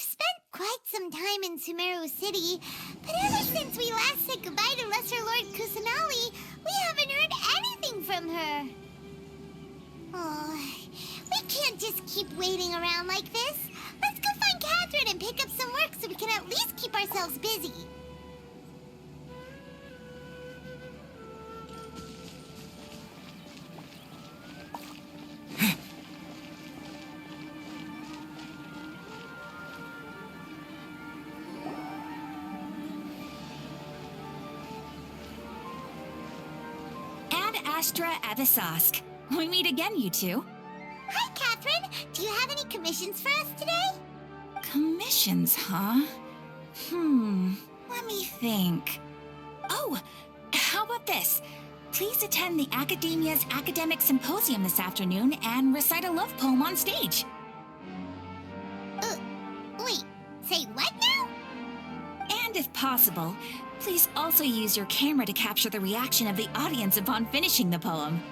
spent quite some time in Sumeru City, but ever since we last said goodbye to Lesser Lord Kusanali, we haven't heard anything from her. Oh, we can't just keep waiting around like this. Let's go find Katheryne and pick up some work so we can at least keep ourselves busy. Astra Avisask. We meet again, you two. Hi, Katheryne. Do you have any commissions for us today? Commissions, huh? Let me think. Oh, how about this? Please attend the Academia's Academic Symposium this afternoon and recite a love poem on stage. Wait, say what now? And if possible, please also use your camera to capture the reaction of the audience upon finishing the poem.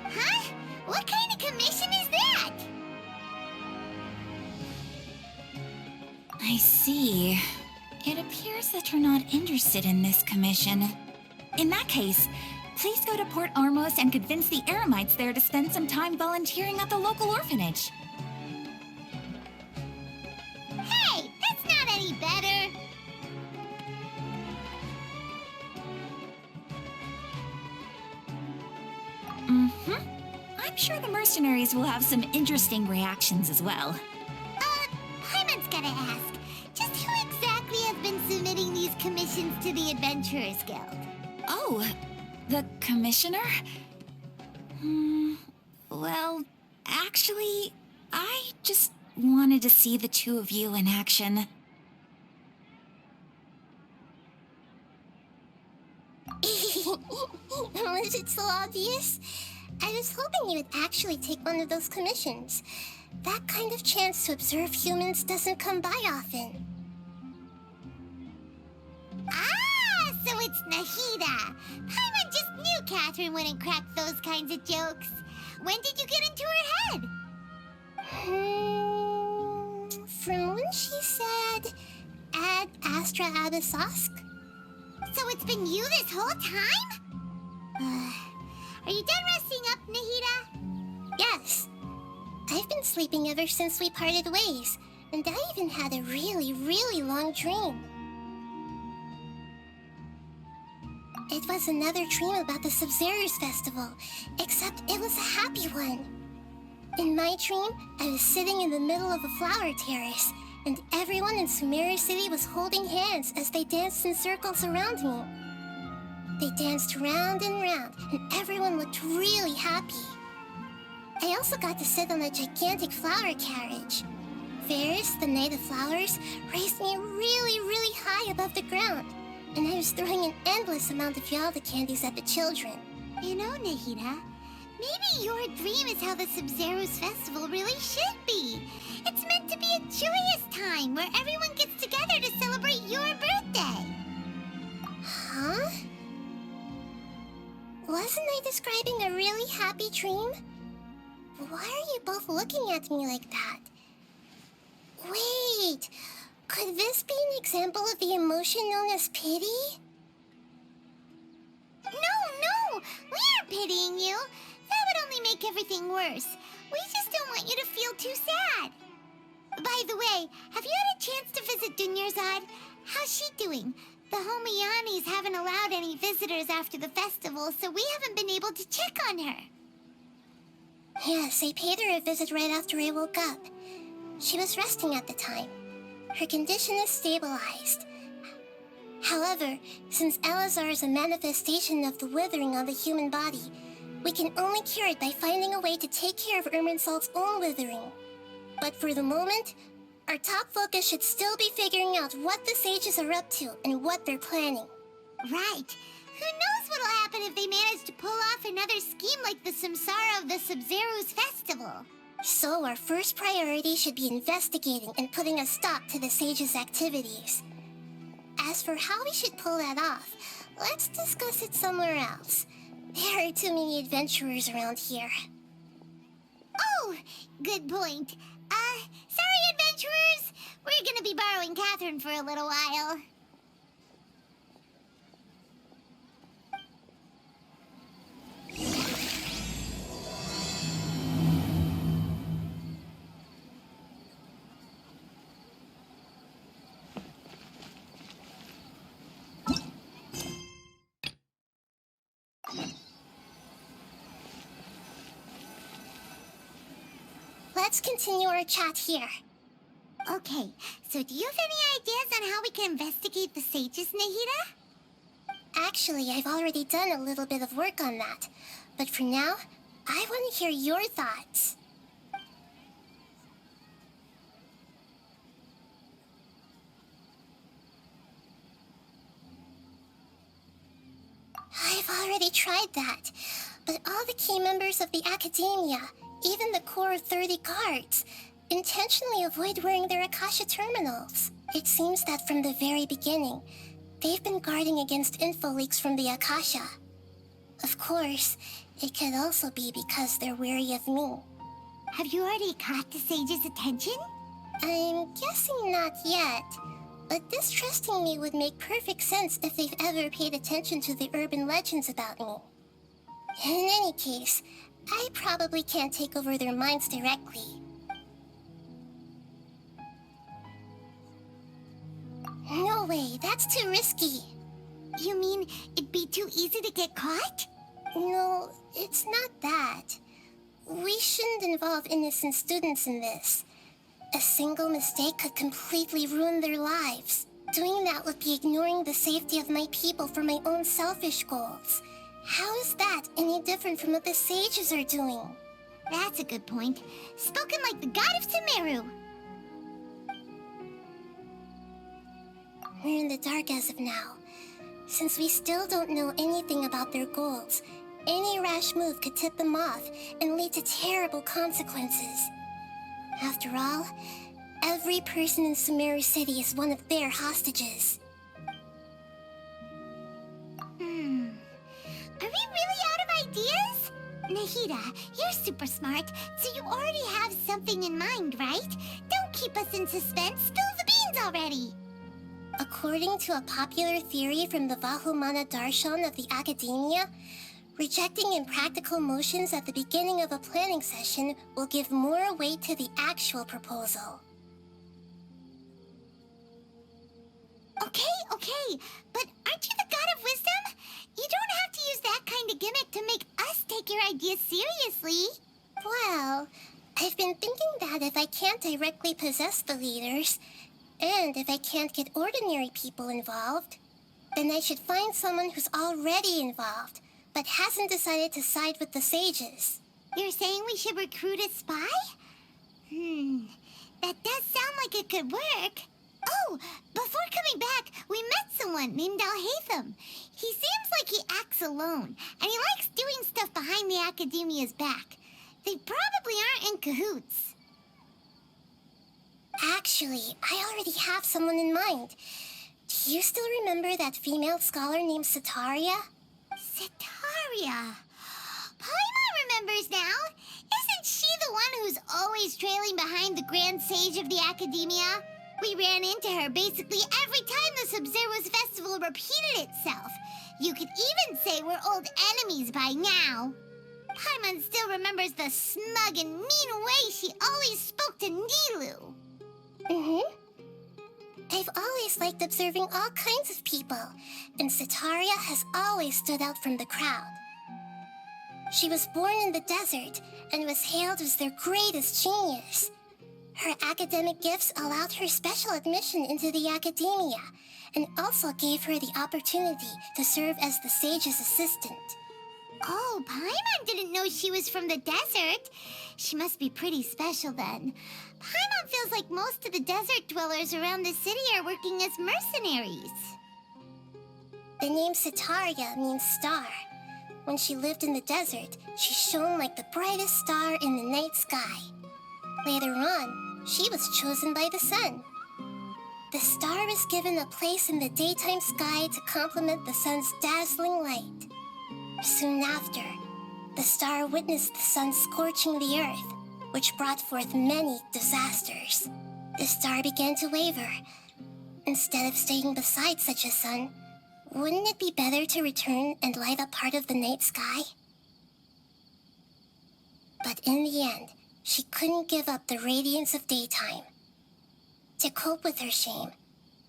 Huh? What kind of commission is that? I see. It appears that you're not interested in this commission. In that case, please go to Port Ormos and convince the Eremites there to spend some time volunteering at the local orphanage. Hey, that's not any better. I'm sure the mercenaries will have some interesting reactions as well. Paimon's gotta ask. Just who exactly has been submitting these commissions to the Adventurers Guild? Oh, the commissioner? Well, actually, I just wanted to see the two of you in action. Was it so obvious? I was hoping you would actually take one of those commissions. That kind of chance to observe humans doesn't come by often. Ah, so it's Nahida. Paimon just knew Katheryne wouldn't crack those kinds of jokes. When did you get into her head? From when she said, Ad Astra Abisask? So it's been you this whole time? Are you done resting up, Nahida? Yes. I've been sleeping ever since we parted ways, and I even had a really, really long dream. It was another dream about the Sub-Zero's festival, except it was a happy one. In my dream, I was sitting in the middle of a flower terrace, and everyone in Sumeru City was holding hands as they danced in circles around me. They danced round and round, and everyone looked really happy. I also got to sit on a gigantic flower carriage. Ferris, the Knight of Flowers, raised me really, really high above the ground, and I was throwing an endless amount of Yalda candies at the children. You know, Nahida, maybe your dream is how the Sub-Zero's festival really should be. It's meant to be a joyous time where everyone gets together to celebrate your birthday. Huh? Wasn't I describing a really happy dream? Why are you both looking at me like that? Wait, could this be an example of the emotion known as pity? No, we aren't pitying you. That would only make everything worse. We just don't want you to feel too sad. By the way, have you had a chance to visit Dunyarzad? How's she doing? The Homiyanis haven't allowed any visitors after the festival, so we haven't been able to check on her. Yes, I paid her a visit right after I woke up. She was resting at the time. Her condition is stabilized. However, since Elazar is a manifestation of the withering on the human body, we can only cure it by finding a way to take care of Irminsul's own withering. But for the moment, our top focus should still be figuring out what the sages are up to and what they're planning. Right. Who knows what'll happen if they manage to pull off another scheme like the Samsara of the Sub-Zero's festival. So our first priority should be investigating and putting a stop to the sages' activities. As for how we should pull that off, let's discuss it somewhere else. There are too many adventurers around here. Oh, good point. Sorry, adventurers. We're gonna be borrowing Katheryne for a little while. Let's continue our chat here. Okay, so do you have any ideas on how we can investigate the sages, Nahida? Actually, I've already done a little bit of work on that. But for now, I want to hear your thoughts. I've already tried that. But all the key members of the Academia, even the core of 30 guards, intentionally avoid wearing their Akasha terminals. It seems that from the very beginning, they've been guarding against info leaks from the Akasha. Of course, it could also be because they're wary of me. Have you already caught the sage's attention? I'm guessing not yet, but distrusting me would make perfect sense if they've ever paid attention to the urban legends about me. In any case, I probably can't take over their minds directly. No way, that's too risky. You mean it'd be too easy to get caught? No, it's not that. We shouldn't involve innocent students in this. A single mistake could completely ruin their lives. Doing that would be ignoring the safety of my people for my own selfish goals. How is that any different from what the sages are doing? That's a good point. Spoken like the god of Sumeru. We're in the dark as of now. Since we still don't know anything about their goals, any rash move could tip them off and lead to terrible consequences. After all, every person in Sumeru City is one of their hostages. Are we really out of ideas? Nahida, you're super smart, so you already have something in mind, right? Don't keep us in suspense. Spill the beans already. According to a popular theory from the Vahumana Darshan of the Academia, rejecting impractical motions at the beginning of a planning session will give more weight to the actual proposal. Okay, but aren't you the god of wisdom? You don't have to use that kind of gimmick to make us take your ideas seriously. Well, I've been thinking that if I can't directly possess the leaders, and if I can't get ordinary people involved, then I should find someone who's already involved, but hasn't decided to side with the sages. You're saying we should recruit a spy? That does sound like it could work. Oh, before coming back, we met someone named Alhaitham. He seems like he acts alone, and he likes doing stuff behind the Academia's back. They probably aren't in cahoots. Actually, I already have someone in mind. Do you still remember that female scholar named Setaria? Setaria. Paimon remembers now. Isn't she the one who's always trailing behind the Grand Sage of the Academia? We ran into her basically every time the Sub-Zero's festival repeated itself. You could even say we're old enemies by now. Paimon still remembers the smug and mean way she always spoke to Nilou. I've always liked observing all kinds of people, and Setaria has always stood out from the crowd. She was born in the desert and was hailed as their greatest genius. Her academic gifts allowed her special admission into the Academia, and also gave her the opportunity to serve as the sage's assistant. Oh, Paimon didn't know she was from the desert. She must be pretty special then. Paimon feels like most of the desert dwellers around the city are working as mercenaries. The name Setaria means star. When she lived in the desert, she shone like the brightest star in the night sky. Later on, she was chosen by the sun. The star was given a place in the daytime sky to complement the sun's dazzling light. Soon after, the star witnessed the sun scorching the earth, which brought forth many disasters. The star began to waver. Instead of staying beside such a sun, wouldn't it be better to return and light up part of the night sky? But in the end, she couldn't give up the radiance of daytime. To cope with her shame,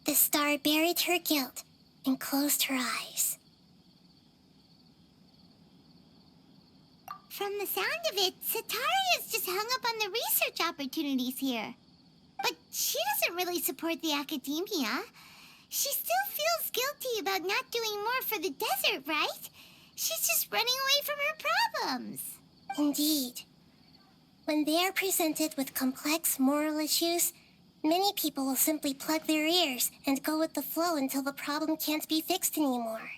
the star buried her guilt and closed her eyes. From the sound of it, Sataria's just hung up on the research opportunities here. But she doesn't really support the academia. She still feels guilty about not doing more for the desert, right? She's just running away from her problems. Indeed. When they are presented with complex moral issues, many people will simply plug their ears and go with the flow until the problem can't be fixed anymore.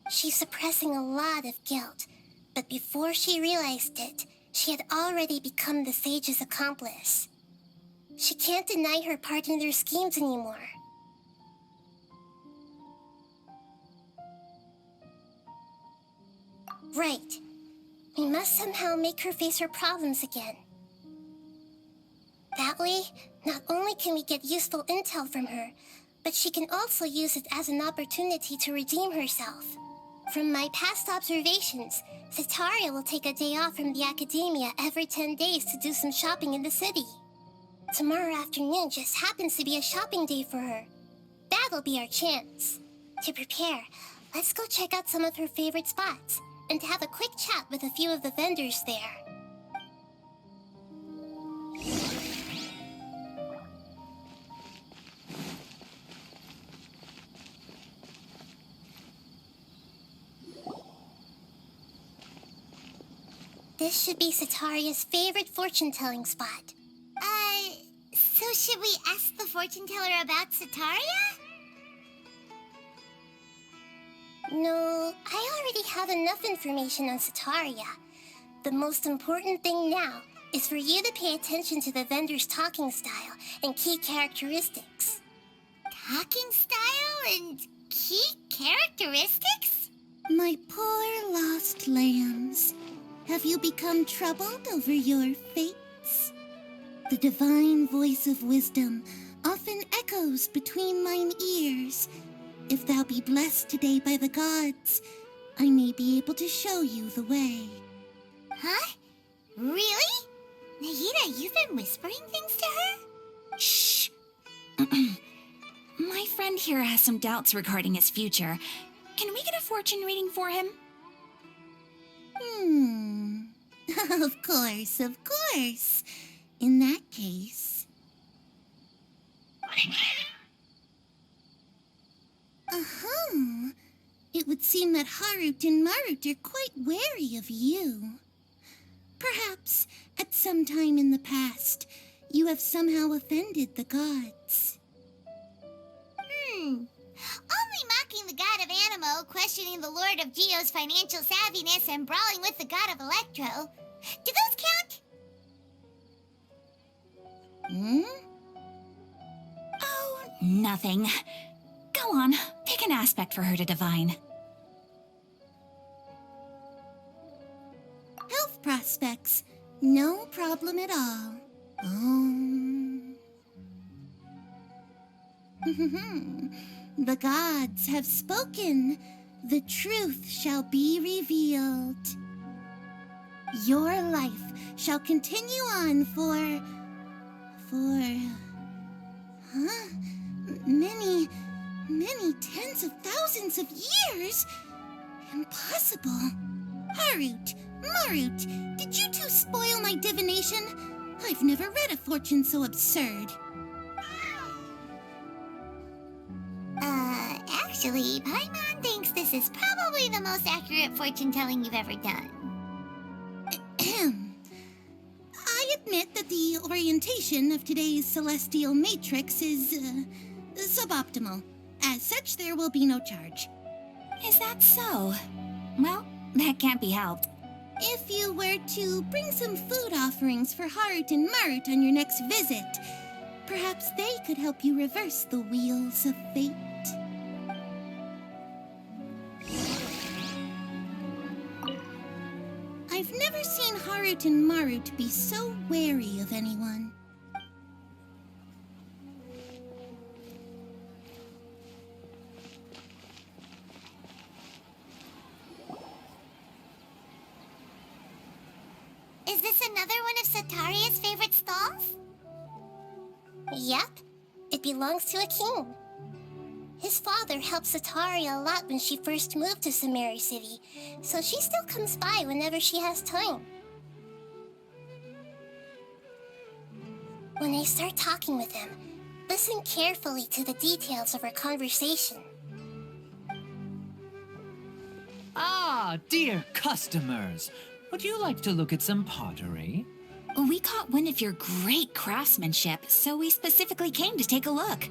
She's suppressing a lot of guilt, but before she realized it, she had already become the sage's accomplice. She can't deny her part in their schemes anymore. Right. We must somehow make her face her problems again. That way, not only can we get useful intel from her, but she can also use it as an opportunity to redeem herself. From my past observations, Sataria will take a day off from the academia every 10 days to do some shopping in the city. Tomorrow afternoon just happens to be a shopping day for her. That'll be our chance. To prepare, let's go check out some of her favorite spots and have a quick chat with a few of the vendors there. This should be Sataria's favorite fortune-telling spot. So should we ask the fortune teller about Sataria? No, I already have enough information on Sataria. The most important thing now is for you to pay attention to the vendor's talking style and key characteristics. Talking style and key characteristics? My poor lost lambs, have you become troubled over your fates? The divine voice of wisdom often echoes between mine ears. If thou be blessed today by the gods, I may be able to show you the way. Huh? Really? Nahida, you've been whispering things to her? Shh! My friend here has some doubts regarding his future. Can we get a fortune reading for him? Of course, of course. In that case... It would seem that Harut and Marut are quite wary of you. Perhaps, at some time in the past, you have somehow offended the gods. Only mocking the god of Animo, questioning the lord of Geo's financial savviness, and brawling with the god of Electro. Do those count? Oh, nothing. Go on, pick an aspect for her to divine. Health prospects, no problem at all. The gods have spoken. The truth shall be revealed. Your life shall continue on for many tens of thousands of years? Impossible. Harut, Marut, did you two spoil my divination? I've never read a fortune so absurd. Actually, Paimon thinks this is probably the most accurate fortune-telling you've ever done. I admit that the orientation of today's celestial matrix is, suboptimal. As such, there will be no charge. Is that so? Well, that can't be helped. If you were to bring some food offerings for Harut and Marut on your next visit, perhaps they could help you reverse the wheels of fate. I've never seen Harut Marut and Maru to be so wary of anyone. Is this another one of Sataria's favorite stalls? Yep, it belongs to a king. His father helped Sataria a lot when she first moved to Samari City, so she still comes by whenever she has time. When I start talking with him, listen carefully to the details of our conversation. Ah, dear customers! Would you like to look at some pottery? We caught wind of your great craftsmanship, so we specifically came to take a look.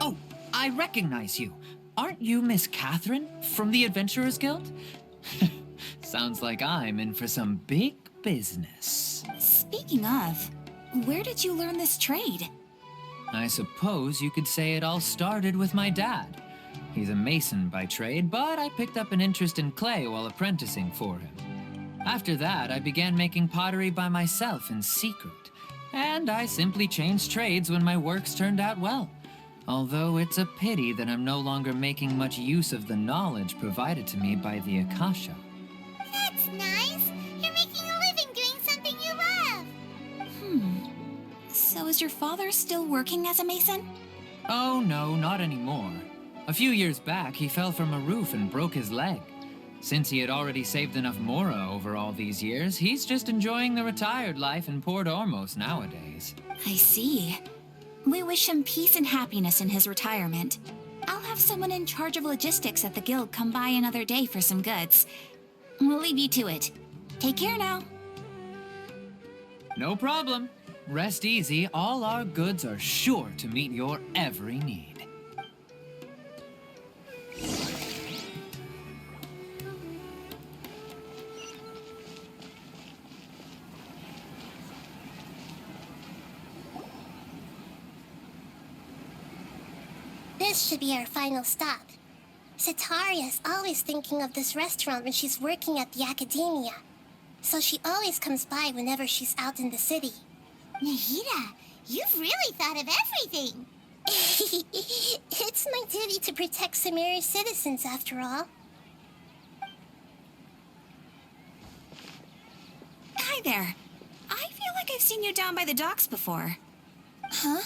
Oh, I recognize you. Aren't you Miss Katheryne from the Adventurers Guild? Sounds like I'm in for some big business. Speaking of, where did you learn this trade? I suppose you could say it all started with my dad. He's a mason by trade, but I picked up an interest in clay while apprenticing for him. After that, I began making pottery by myself in secret, and I simply changed trades when my works turned out well. Although it's a pity that I'm no longer making much use of the knowledge provided to me by the Akasha. That's nice. You're making a living doing something you love. So is your father still working as a mason? Oh no, not anymore. A few years back, he fell from a roof and broke his leg. Since he had already saved enough Mora over all these years, he's just enjoying the retired life in Port Ormos nowadays. I see. We wish him peace and happiness in his retirement. I'll have someone in charge of logistics at the guild come by another day for some goods. We'll leave you to it. Take care now. No problem. Rest easy, all our goods are sure to meet your every need. This should be our final stop. Sataria is always thinking of this restaurant when she's working at the academia, so she always comes by whenever she's out in the city. Nahida, you've really thought of everything. It's my duty to protect Samari's citizens, after all. Hi there. I feel like I've seen you down by the docks before. Huh?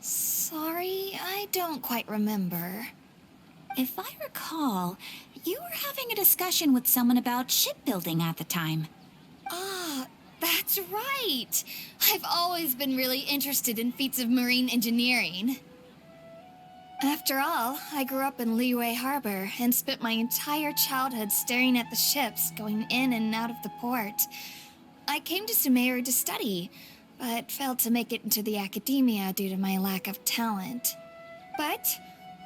Sorry, I don't quite remember. If I recall, you were having a discussion with someone about shipbuilding at the time. Ah, that's right. I've always been really interested in feats of marine engineering. After all, I grew up in Liyue Harbor and spent my entire childhood staring at the ships going in and out of the port. I came to Sumeru to study, but failed to make it into the academia due to my lack of talent. But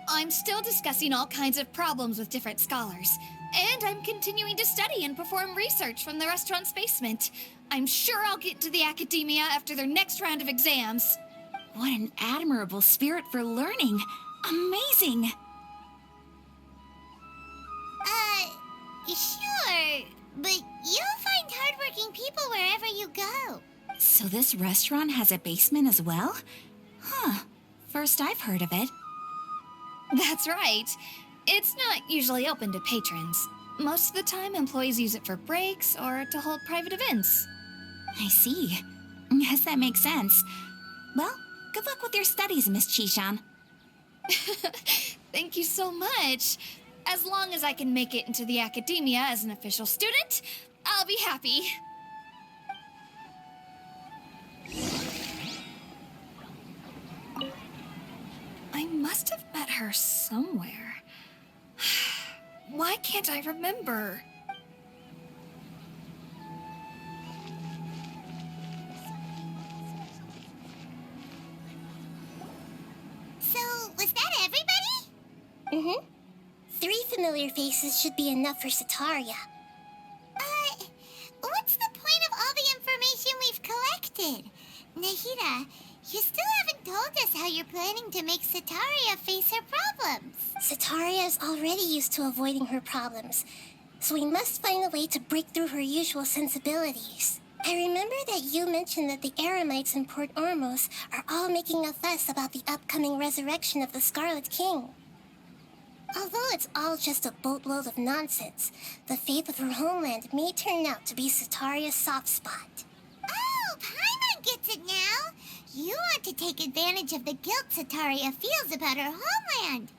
I'm still discussing all kinds of problems with different scholars, and I'm continuing to study and perform research from the restaurant's basement. I'm sure I'll get to the academia after their next round of exams. What an admirable spirit for learning. Amazing. Sure, but you'll find hardworking people wherever you go. So this restaurant has a basement as well? Huh. First I've heard of it. That's right. It's not usually open to patrons. Most of the time, employees use it for breaks or to hold private events. I see. Guess that makes sense. Well, good luck with your studies, Miss Chishan. Thank you so much. As long as I can make it into the academia as an official student, I'll be happy. I must have met her somewhere. Why can't I remember? So, was that everybody? Mm-hmm. 3 familiar faces should be enough for Sataria. What's the point of all the information we've collected? Nahida, you still haven't told us how you're planning to make Sataria face her problems. Sataria is already used to avoiding her problems. so we must find a way to break through her usual sensibilities. I remember that you mentioned that the Eremites in Port Ormos are all making a fuss about the upcoming resurrection of the Scarlet King. Although it's all just a boatload of nonsense, the faith of her homeland may turn out to be Sataria's soft spot. Oh, Paimon gets it now! You want to take advantage of the guilt Sataria feels about her homeland.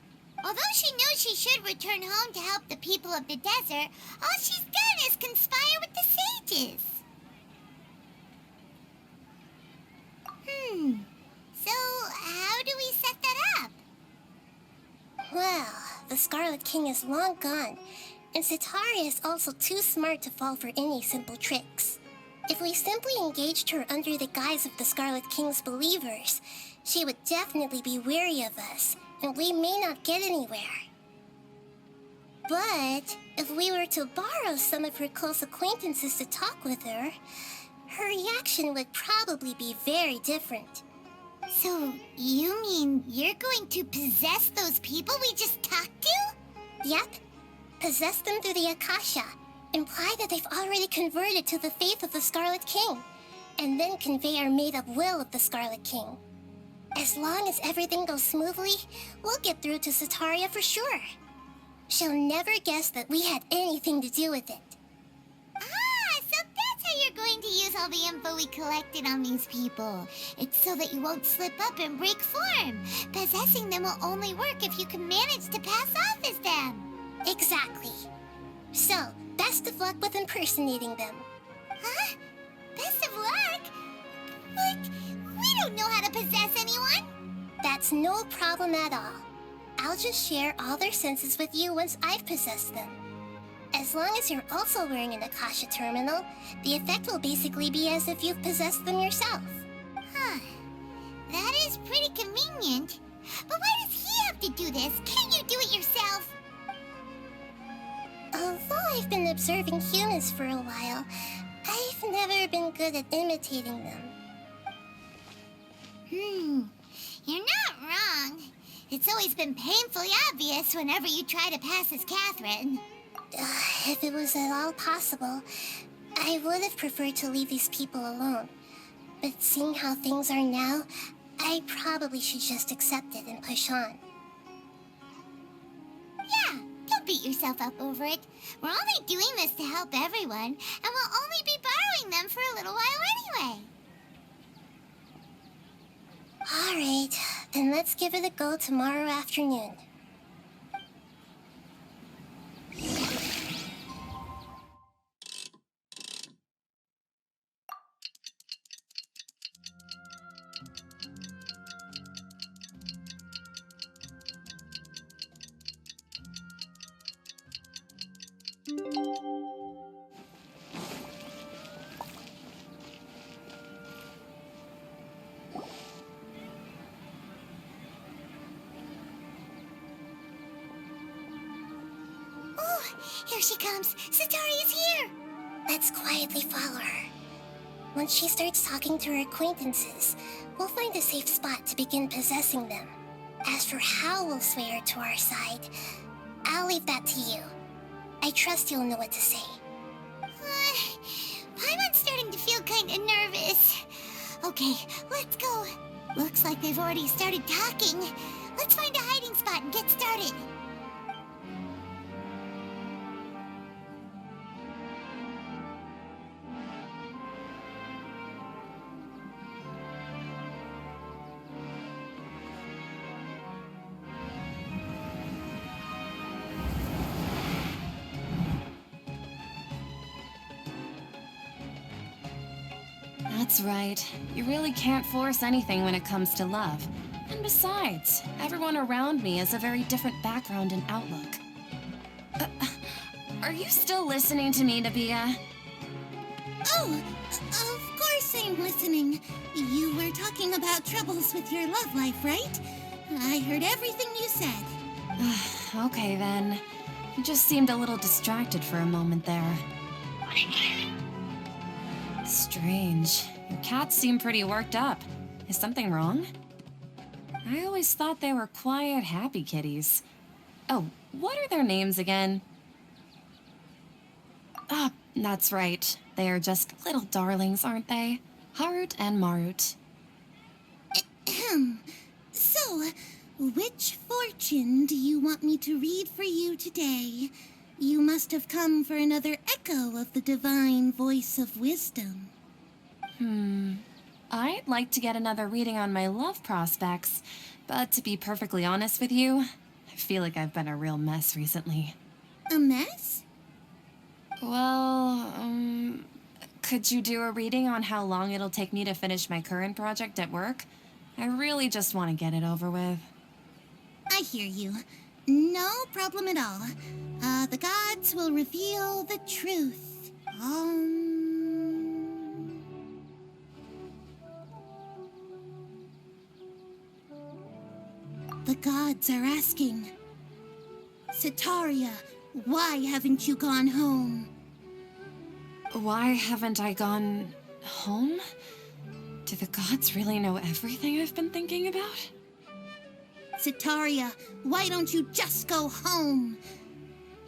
Although she knows she should return home to help the people of the desert, all she's done is conspire with the sages. So how do we set that up? Well, the Scarlet King is long gone, and Sataria is also too smart to fall for any simple tricks. If we simply engaged her under the guise of the Scarlet King's believers, she would definitely be wary of us, and we may not get anywhere. But if we were to borrow some of her close acquaintances to talk with her, her reaction would probably be very different. So, you mean you're going to possess those people we just talked to? Yep. Possess them through the Akasha. Imply that they've already converted to the faith of the Scarlet King, and then convey our made-up will of the Scarlet King. As long as everything goes smoothly, we'll get through to Sataria for sure. She'll never guess that we had anything to do with it. So that's how you're going to use all the info we collected on these people. It's so that you won't slip up and break form. Possessing them will only work if you can manage to pass off as them. Exactly. So, best of luck with impersonating them. Huh? Best of luck? But we don't know how to possess anyone. That's no problem at all. I'll just share all their senses with you once I've possessed them. As long as you're also wearing an Akasha terminal, the effect will basically be as if you've possessed them yourself. Huh. That is pretty convenient. But why does he have to do this? Can't you do it yourself? Although I've been observing humans for a while, I've never been good at imitating them. You're not wrong. It's always been painfully obvious whenever you try to pass as Katheryne. If it was at all possible, I would have preferred to leave these people alone. But seeing how things are now, I probably should just accept it and push on. Yeah, don't beat yourself up over it. We're only doing this to help everyone, and we'll only be borrowing them for a little while anyway. Alright, then let's give it a go tomorrow afternoon. Here she comes. Sataria's here. Let's quietly follow her. Once she starts talking to her acquaintances, we'll find a safe spot to begin possessing them. As for how we'll sway her to our side, I'll leave that to you. I trust you'll know what to say. Paimon's starting to feel kinda nervous. Okay, let's go. Looks like they've already started talking. Let's find a hiding spot and get started. That's right. You really can't force anything when it comes to love. And besides, everyone around me has a very different background and outlook. Are you still listening to me, Nahida? Oh, of course I'm listening. You were talking about troubles with your love life, right? I heard everything you said. Okay then. You just seemed a little distracted for a moment there. Strange. Your cats seem pretty worked up. Is something wrong? I always thought they were quiet, happy kitties. Oh, what are their names again? Ah, that's right. They are just little darlings, aren't they? Harut and Marut. Ahem. So, which fortune do you want me to read for you today? You must have come for another echo of the divine voice of wisdom. I'd like to get another reading on my love prospects, but to be perfectly honest with you, I feel like I've been a real mess recently. A mess? Well, could you do a reading on how long it'll take me to finish my current project at work? I really just want to get it over with. I hear you. No problem at all. The gods will reveal the truth. The gods are asking, Setaria, why haven't you gone home? Why haven't I gone home? Do the gods really know everything I've been thinking about? Setaria, why don't you just go home?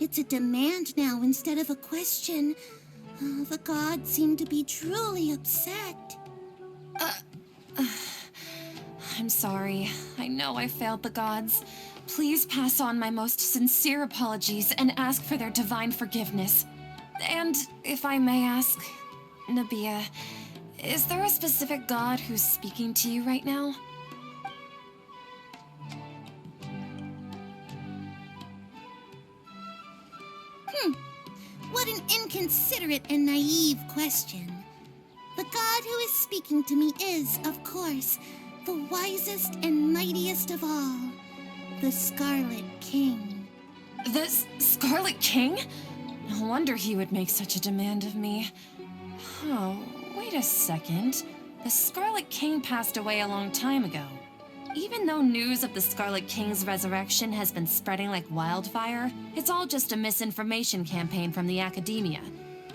It's a demand now instead of a question. The gods seem to be truly upset. I'm sorry. I know I failed the gods. Please pass on my most sincere apologies and ask for their divine forgiveness. And if I may ask, Nabia, is there a specific god who's speaking to you right now? What an inconsiderate and naive question. The god who is speaking to me is, of course, the wisest and mightiest of all, the Scarlet King. The Scarlet King? No wonder he would make such a demand of me. Oh, wait a second. The Scarlet King passed away a long time ago. Even though news of the Scarlet King's resurrection has been spreading like wildfire, it's all just a misinformation campaign from the academia.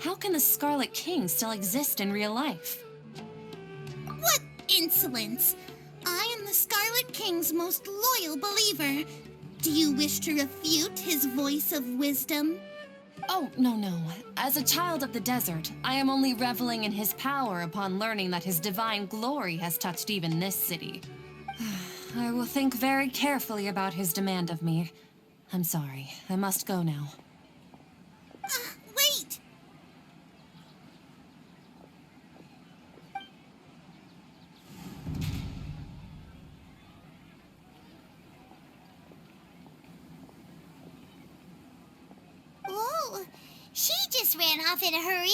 How can the Scarlet King still exist in real life? What insolence! I am the Scarlet King's most loyal believer. Do you wish to refute his voice of wisdom? Oh, no. As a child of the desert, I am only reveling in his power upon learning that his divine glory has touched even this city. I will think very carefully about his demand of me. I'm sorry. I must go now. Wait! Whoa, she just ran off in a hurry.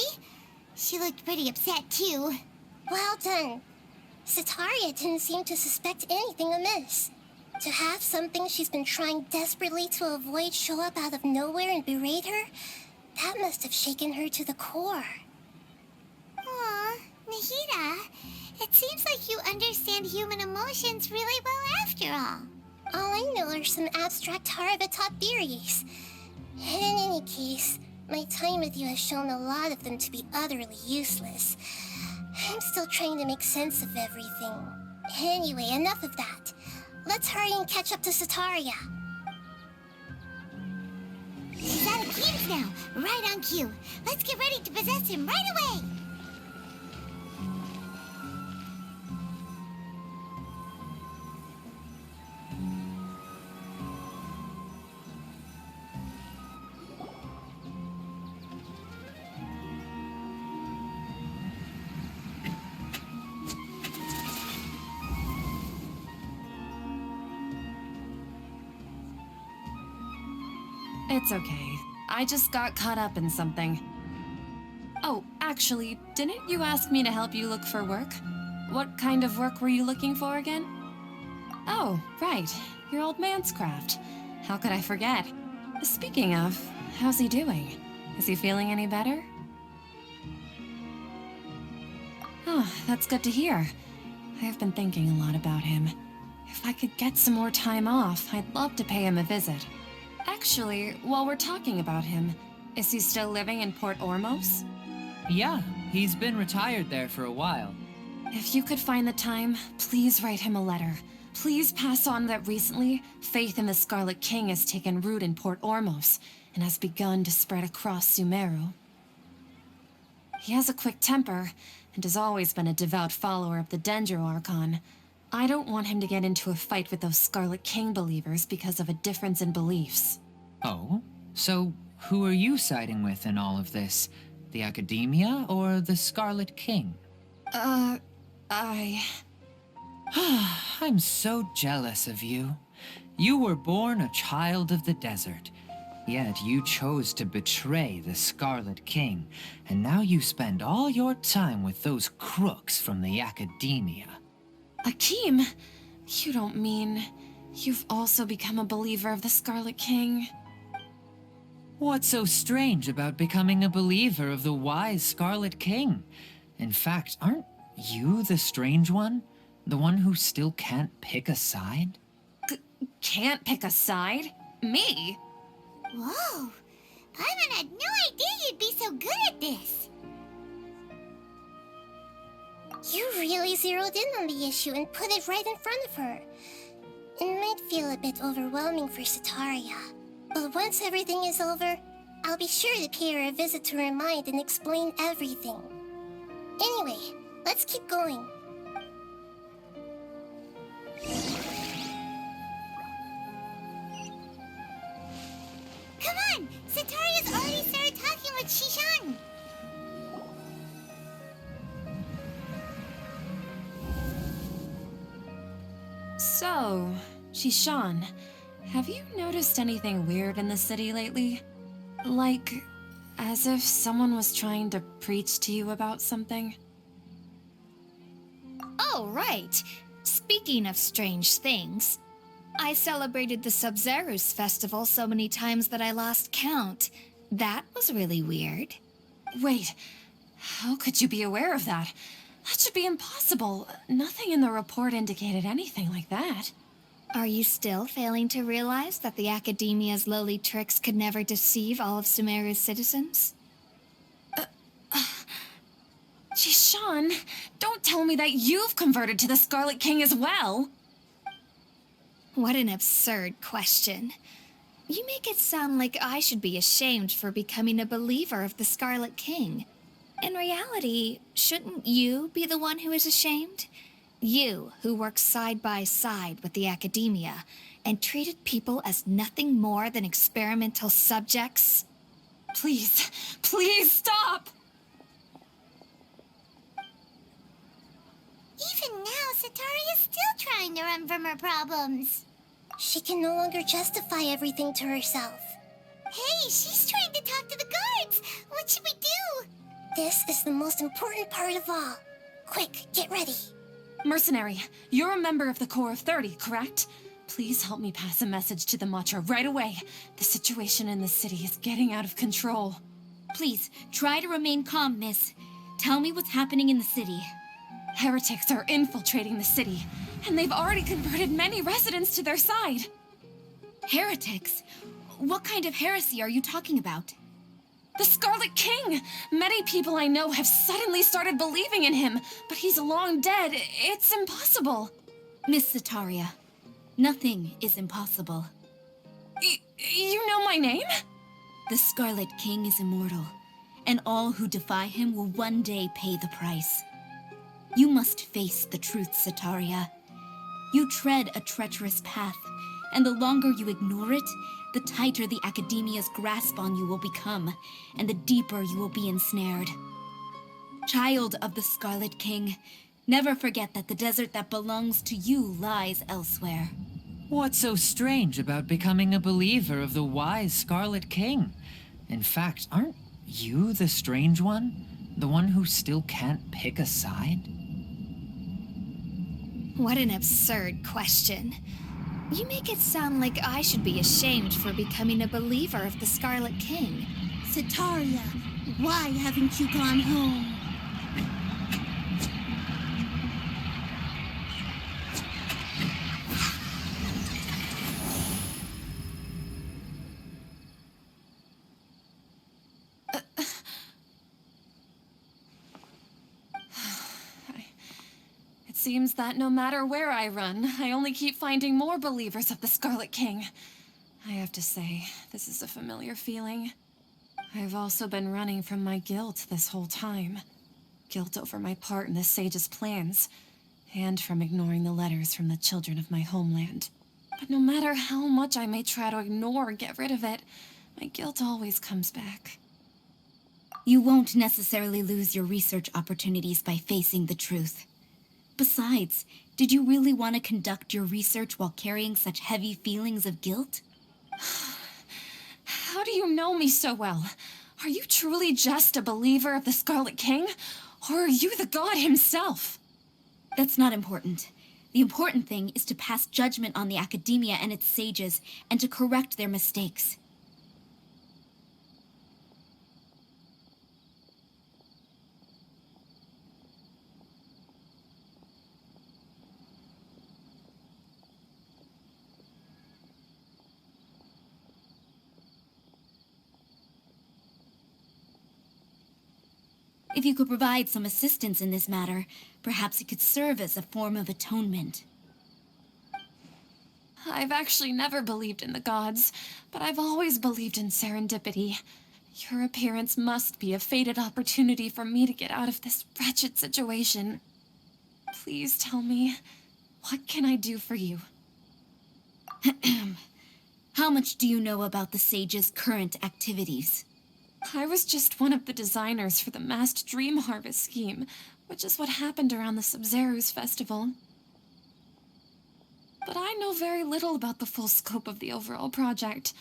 She looked pretty upset, too. Well done. Setaria didn't seem to suspect anything amiss. To have something she's been trying desperately to avoid show up out of nowhere and berate her, that must have shaken her to the core. Aw, Nahida, it seems like you understand human emotions really well after all. All I know are some abstract Harbinger theories. In any case, my time with you has shown a lot of them to be utterly useless. I'm still trying to make sense of everything. Anyway, enough of that. Let's hurry and catch up to Setaria. He's out of cubes now, right on cue. Let's get ready to possess him right away. It's okay. I just got caught up in something. Oh, actually, didn't you ask me to help you look for work? What kind of work were you looking for again? Oh, right. Your old man's craft. How could I forget? Speaking of, how's he doing? Is he feeling any better? Oh, that's good to hear. I've been thinking a lot about him. If I could get some more time off, I'd love to pay him a visit. Actually, while we're talking about him, is he still living in Port Ormos? Yeah, he's been retired there for a while. If you could find the time, please write him a letter. Please pass on that recently, faith in the Scarlet King has taken root in Port Ormos and has begun to spread across Sumeru. He has a quick temper, and has always been a devout follower of the Dendro Archon. I don't want him to get into a fight with those Scarlet King believers because of a difference in beliefs. Oh? So, who are you siding with in all of this? The Academia or the Scarlet King? I'm so jealous of you. You were born a child of the desert, yet you chose to betray the Scarlet King, and now you spend all your time with those crooks from the Academia. Akeem, you don't mean you've also become a believer of the Scarlet King? What's so strange about becoming a believer of the wise Scarlet King? In fact, aren't you the strange one? The one who still can't pick a side? Can't pick a side? Me? Whoa! Paimon had no idea you'd be so good at this! You really zeroed in on the issue and put it right in front of her. It might feel a bit overwhelming for Sataria, but once everything is over, I'll be sure to pay her a visit to her mind and explain everything. Anyway, let's keep going. Come on! Sataria's already started talking with Shishan! So, Shishan, have you noticed anything weird in the city lately? Like, as if someone was trying to preach to you about something? Oh, right. Speaking of strange things, I celebrated the Sub-Zerus festival so many times that I lost count. That was really weird. Wait, how could you be aware of that? That should be impossible. Nothing in the report indicated anything like that. Are you still failing to realize that the Academia's lowly tricks could never deceive all of Sumeru's citizens? Shishan, don't tell me that you've converted to the Scarlet King as well! What an absurd question. You make it sound like I should be ashamed for becoming a believer of the Scarlet King. In reality, shouldn't you be the one who is ashamed? You, who works side by side with the Academia and treated people as nothing more than experimental subjects? Please, please stop! Even now, Sataria's still trying to run from her problems. She can no longer justify everything to herself. Hey, she's trying to talk to the guards! What should we do? This is the most important part of all. Quick, get ready. Mercenary, you're a member of the Corps of 30, correct? Please help me pass a message to the Matcha right away. The situation in the city is getting out of control. Please, try to remain calm, miss. Tell me what's happening in the city. Heretics are infiltrating the city, and they've already converted many residents to their side. Heretics? What kind of heresy are you talking about? The Scarlet King! Many people I know have suddenly started believing in him, but he's long dead. It's impossible. Miss Sataria, nothing is impossible. You know my name? The Scarlet King is immortal, and all who defy him will one day pay the price. You must face the truth, Sataria. You tread a treacherous path, and the longer you ignore it, the tighter the Academia's grasp on you will become, and the deeper you will be ensnared. Child of the Scarlet King, never forget that the desert that belongs to you lies elsewhere. What's so strange about becoming a believer of the wise Scarlet King? In fact, aren't you the strange one? The one who still can't pick a side? What an absurd question. You make it sound like I should be ashamed for becoming a believer of the Scarlet King. Sataria, why haven't you gone home? It seems that no matter where I run, I only keep finding more believers of the Scarlet King. I have to say, this is a familiar feeling. I've also been running from my guilt this whole time. Guilt over my part in the sage's plans, and from ignoring the letters from the children of my homeland. But no matter how much I may try to ignore or get rid of it, my guilt always comes back. You won't necessarily lose your research opportunities by facing the truth. Besides, did you really want to conduct your research while carrying such heavy feelings of guilt? How do you know me so well? Are you truly just a believer of the Scarlet King? Or are you the god himself? That's not important. The important thing is to pass judgment on the academia and its sages, and to correct their mistakes. If you could provide some assistance in this matter, perhaps it could serve as a form of atonement. I've actually never believed in the gods, but I've always believed in serendipity. Your appearance must be a fated opportunity for me to get out of this wretched situation. Please tell me, what can I do for you? How much do you know about the sage's current activities? I was just one of the designers for the masked dream harvest scheme, which is what happened around the Sub-Zero's festival. But I know very little about the full scope of the overall project.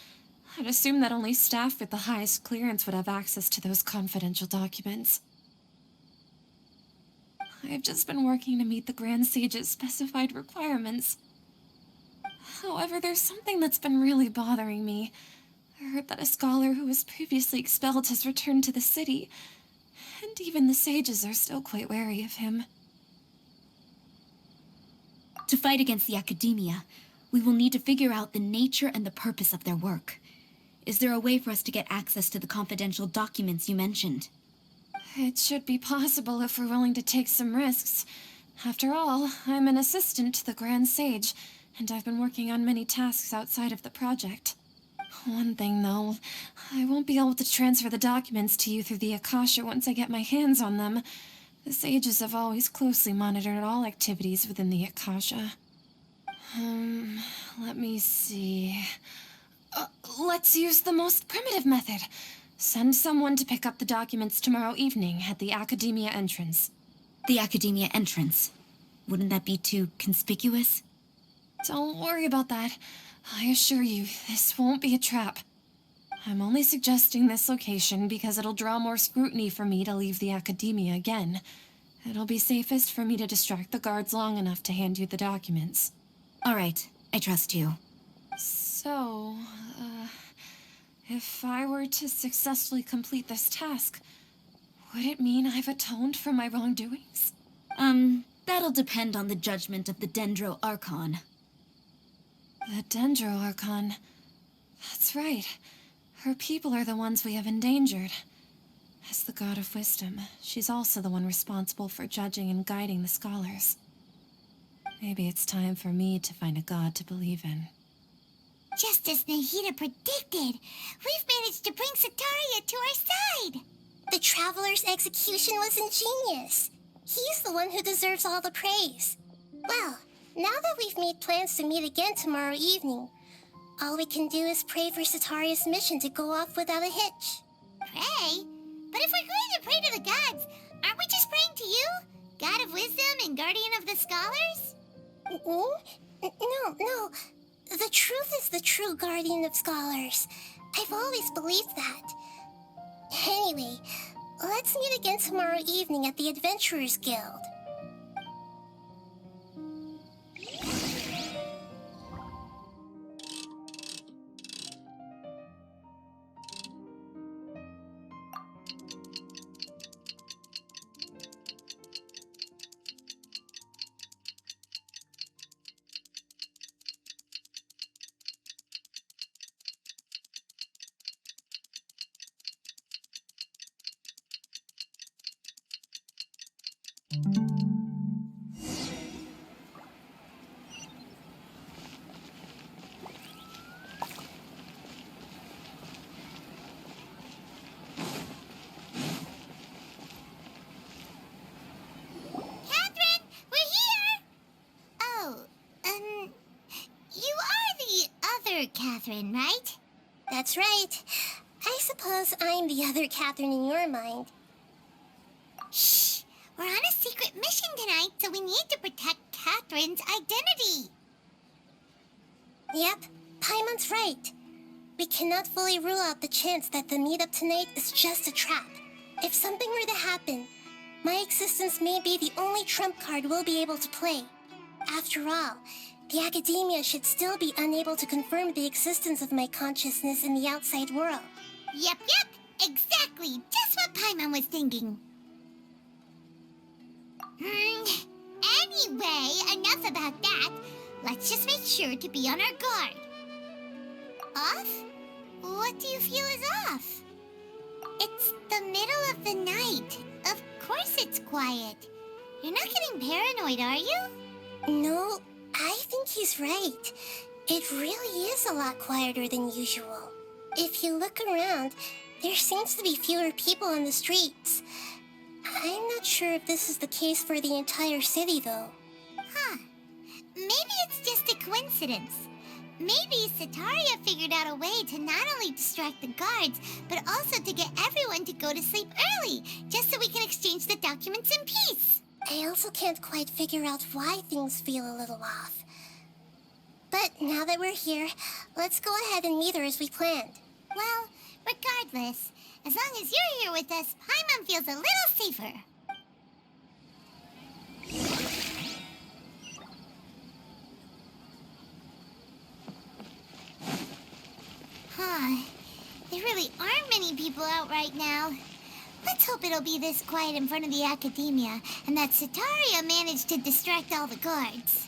I'd assume that only staff with the highest clearance would have access to those confidential documents. I've just been working to meet the Grand Sage's specified requirements. However, there's something that's been really bothering me. I heard that a scholar who was previously expelled has returned to the city, and even the sages are still quite wary of him. To fight against the academia, we will need to figure out the nature and the purpose of their work. Is there a way for us to get access to the confidential documents you mentioned? It should be possible if we're willing to take some risks. After all, I'm an assistant to the Grand Sage, and I've been working on many tasks outside of the project. One thing, though, I won't be able to transfer the documents to you through the Akasha once I get my hands on them. The sages have always closely monitored all activities within the Akasha. Let me see. Let's use the most primitive method. Send someone to pick up the documents tomorrow evening at the Academia entrance. The Academia entrance. Wouldn't that be too conspicuous? Don't worry about that. I assure you, this won't be a trap. I'm only suggesting this location because it'll draw more scrutiny for me to leave the Academia again. It'll be safest for me to distract the guards long enough to hand you the documents. All right, I trust you. So, if I were to successfully complete this task, would it mean I've atoned for my wrongdoings? That'll depend on the judgment of the Dendro Archon. The Dendro Archon. That's right. Her people are the ones we have endangered. As the God of Wisdom, she's also the one responsible for judging and guiding the scholars. Maybe it's time for me to find a god to believe in. Just as Nahida predicted, we've managed to bring Sataria to our side. The Traveler's execution was ingenious. He's the one who deserves all the praise. Well, now that we've made plans to meet again tomorrow evening, all we can do is pray for Sataria's mission to go off without a hitch. Pray? But if we're going to pray to the gods, aren't we just praying to you? God of Wisdom and Guardian of the Scholars? No. The truth is the true Guardian of Scholars. I've always believed that. Anyway, let's meet again tomorrow evening at the Adventurers Guild. other Katheryne, right? That's right. I suppose I'm the other Katheryne in your mind. Shh! We're on a secret mission tonight, so we need to protect Katheryne's identity. Yep, Paimon's right. We cannot fully rule out the chance that the meetup tonight is just a trap. If something were to happen, my existence may be the only trump card we'll be able to play. After all, the Academia should still be unable to confirm the existence of my consciousness in the outside world. Yep, exactly. Just what Paimon was thinking. Anyway, enough about that. Let's just make sure to be on our guard. Off? What do you feel is off? It's the middle of the night. Of course it's quiet. You're not getting paranoid, are you? No, I think he's right. It really is a lot quieter than usual. If you look around, there seems to be fewer people on the streets. I'm not sure if this is the case for the entire city, though. Huh. Maybe it's just a coincidence. Maybe Sataria figured out a way to not only distract the guards, but also to get everyone to go to sleep early, just so we can exchange the documents in peace. I also can't quite figure out why things feel a little off. But now that we're here, let's go ahead and meet her as we planned. Well, regardless, as long as you're here with us, Paimon feels a little safer. Huh. There really aren't many people out right now. Let's hope it'll be this quiet in front of the Academia, and that Sataria managed to distract all the guards.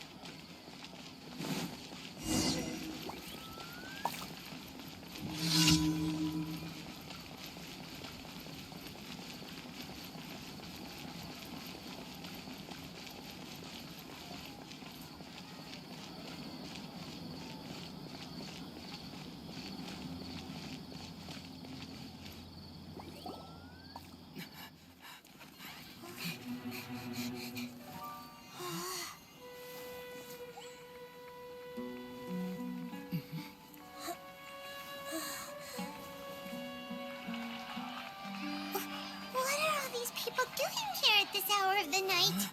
Of the night.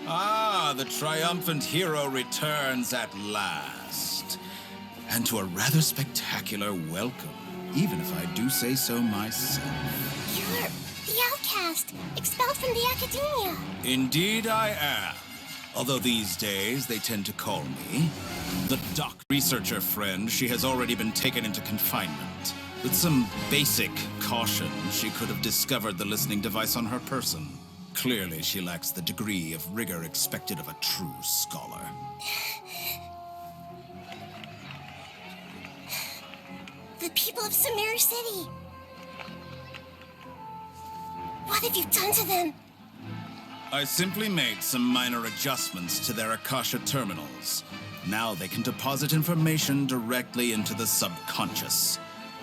Ah, the triumphant hero returns at last. And to a rather spectacular welcome, even if I do say so myself. You're the Outcast, expelled from the Academia. Indeed I am. Although these days they tend to call me the Doc researcher friend. She has already been taken into confinement. With some basic caution, she could have discovered the listening device on her person. Clearly, she lacks the degree of rigor expected of a true scholar. The people of Sumeru City. What have you done to them? I simply made some minor adjustments to their Akasha terminals. Now they can deposit information directly into the subconscious.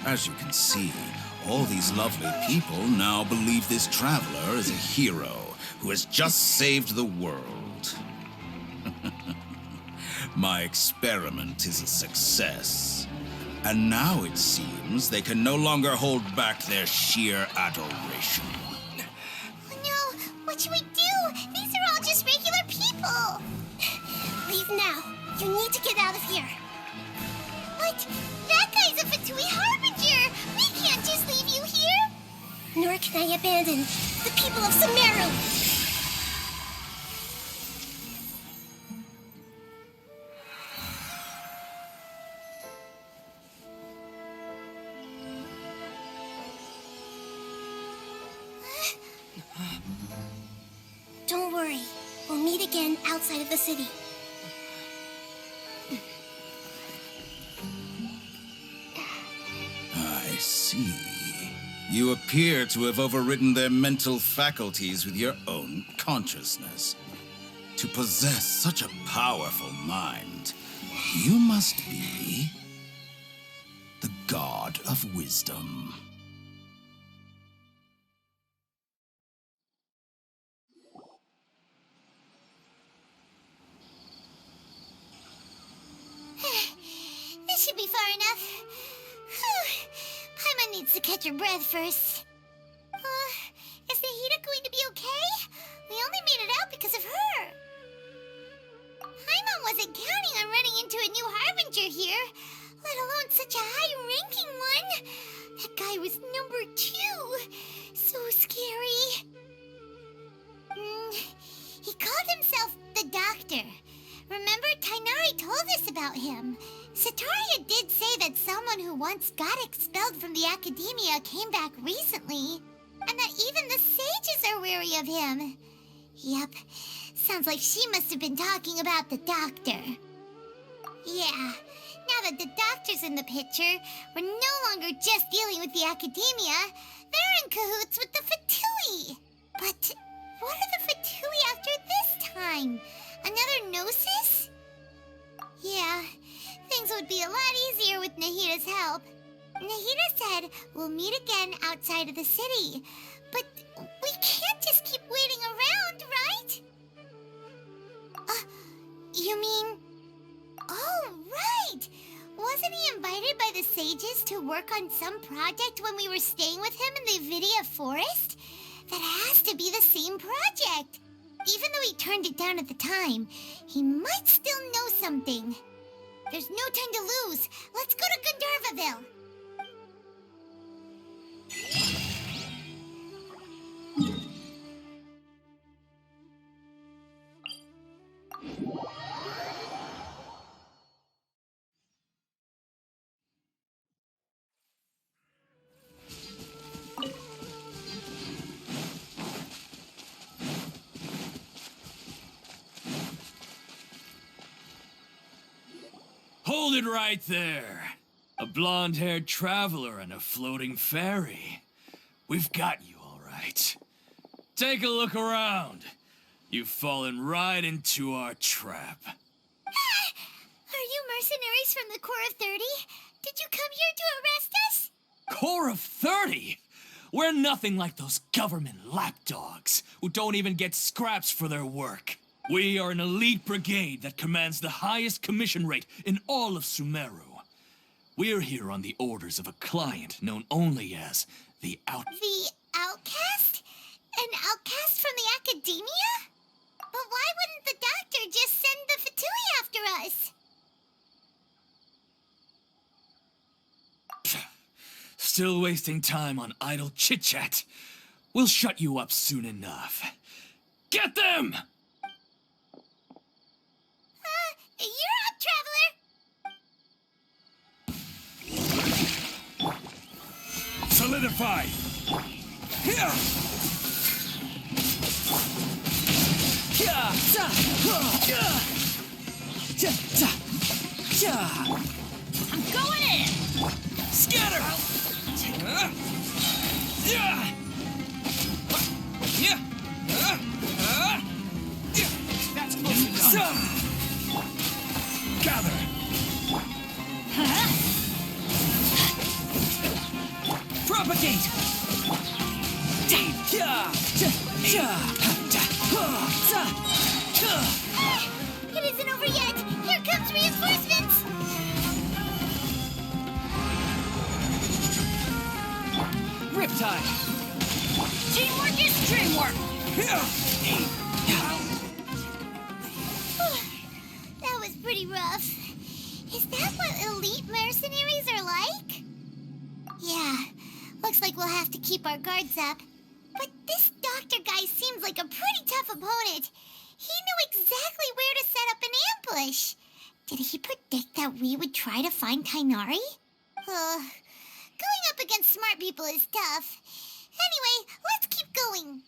As you can see, all these lovely people now believe this traveler is a hero who has just saved the world. My experiment is a success. And now it seems they can no longer hold back their sheer adoration. Oh no! What should we do? These are all just regular people! Leave now. You need to get out of here. What? That guy's a Fatui Harbinger! We can't just leave you here! Nor can I abandon the people of Sumeru! Don't worry. We'll meet again outside of the city. I see. You appear to have overridden their mental faculties with your own consciousness. To possess such a powerful mind, you must be the god of wisdom. to catch her breath first. Is Nahida going to be okay? We only made it out because of her. Paimon wasn't counting on running into a new Harbinger here, let alone such a high-ranking one. That guy was number 2. So scary. He called himself the Doctor. Remember, Tighnari told us about him. Sataria did say that someone who once got expelled from the Academia came back recently, and that even the sages are wary of him. Yep, sounds like she must have been talking about the Doctor. Yeah, now that the Doctor's in the picture, we're no longer just dealing with the Academia. They're in cahoots with the Fatui. But what are the Fatui after this time? Another Gnosis? Yeah, things would be a lot easier with Nahida's help. Nahida said we'll meet again outside of the city. But we can't just keep waiting around, right? You mean... Oh, right! Wasn't he invited by the sages to work on some project when we were staying with him in the Vidia Forest? That has to be the same project. Even though he turned it down at the time, he might still know something. There's no time to lose. Let's go to Gandharvaville. Hold it right there. A blonde-haired traveler and a floating fairy. We've got you all right. Take a look around. You've fallen right into our trap. Are you mercenaries from the Corps of 30? Did you come here to arrest us? Corps of 30? We're nothing like those government lapdogs who don't even get scraps for their work. We are an elite brigade that commands the highest commission rate in all of Sumeru. We're here on the orders of a client known only as the The Outcast? An outcast from the Academia? But why wouldn't the Doctor just send the Fatui after us? Still wasting time on idle chit-chat. We'll shut you up soon enough. Get them! You're up, Traveler! Solidify! Here! I'm going in! Scatter! That's close enough. Gather! Propagate! It isn't over yet! Here comes reinforcements! Riptide! Teamwork is dreamwork! That was pretty rough. Is that what elite mercenaries are like? Yeah, looks like we'll have to keep our guards up. But this Doctor guy seems like a pretty tough opponent. He knew exactly where to set up an ambush. Did he predict that we would try to find Tighnari? Going up against smart people is tough. Anyway, let's keep going.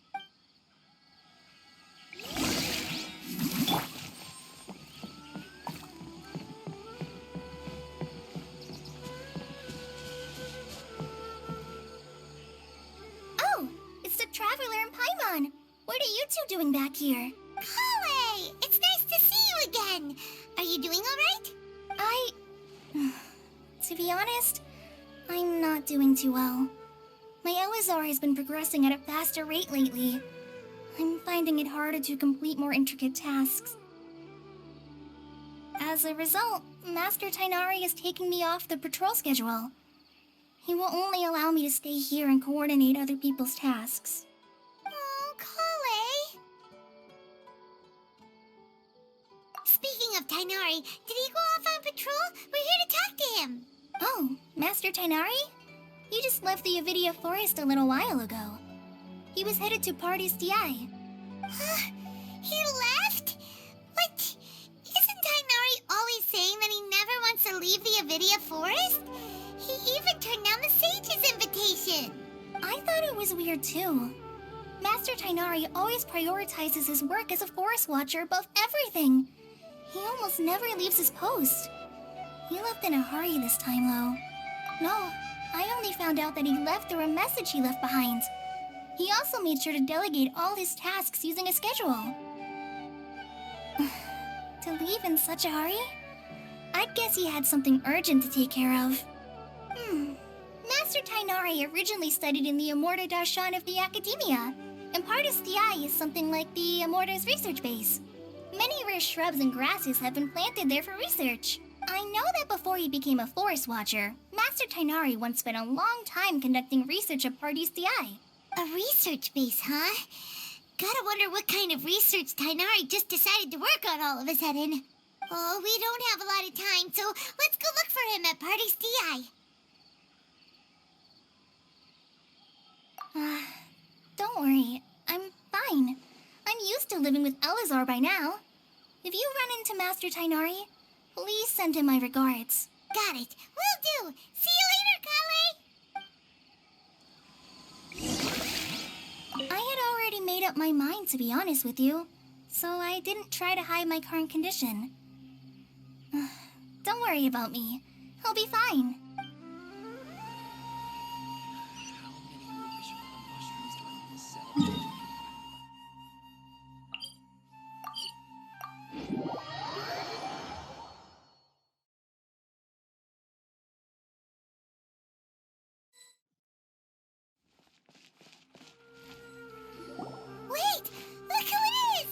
Oh, it's the Traveler and Paimon. What are you two doing back here? Kale, it's nice to see you again. Are you doing all right? To be honest, I'm not doing too well. My Elazar has been progressing at a faster rate lately. I'm finding it harder to complete more intricate tasks. As a result, Master Tighnari is taking me off the patrol schedule. He will only allow me to stay here and coordinate other people's tasks. Oh, Kale. Speaking of Tainari, did he go off on patrol? We're here to talk to him. Oh, Master Tainari? He just left the Avidia Forest a little while ago. He was headed to Party's DI. Huh? He left? But isn't Tainari always saying that he never wants to leave the Avidia Forest? He even turned down the Sage's invitation. I thought it was weird too. Master Tainari always prioritizes his work as a forest watcher above everything. He almost never leaves his post. He left in a hurry this time, though. No, I only found out that he left through a message he left behind. He also made sure to delegate all his tasks using a schedule. To leave in such a hurry? I'd guess he had something urgent to take care of. Master Tainari originally studied in the Amorta Darshan of the Academia, and Partis DI is something like the Amorta's research base. Many rare shrubs and grasses have been planted there for research. I know that before he became a forest watcher, Master Tainari once spent a long time conducting research at Partis DI. A research base, huh? Gotta wonder what kind of research Tainari just decided to work on all of a sudden. Oh, we don't have a lot of time, so let's go look for him at Party's DI. Don't worry, I'm fine. I'm used to living with Elazar by now. If you run into Master Tainari, please send him my regards. Got it. Will do. See you later, Kale. I had already made up my mind, to be honest with you, so I didn't try to hide my current condition. Don't worry about me. I'll be fine. Wait! Look who it is!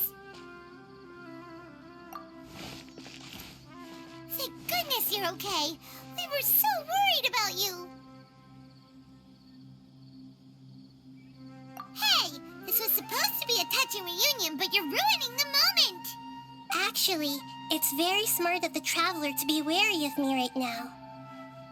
Thank goodness you're okay. We were so worried about you. Hey! This was supposed to be a touching reunion, but you're ruining the moment! Actually, it's very smart of the Traveler to be wary of me right now.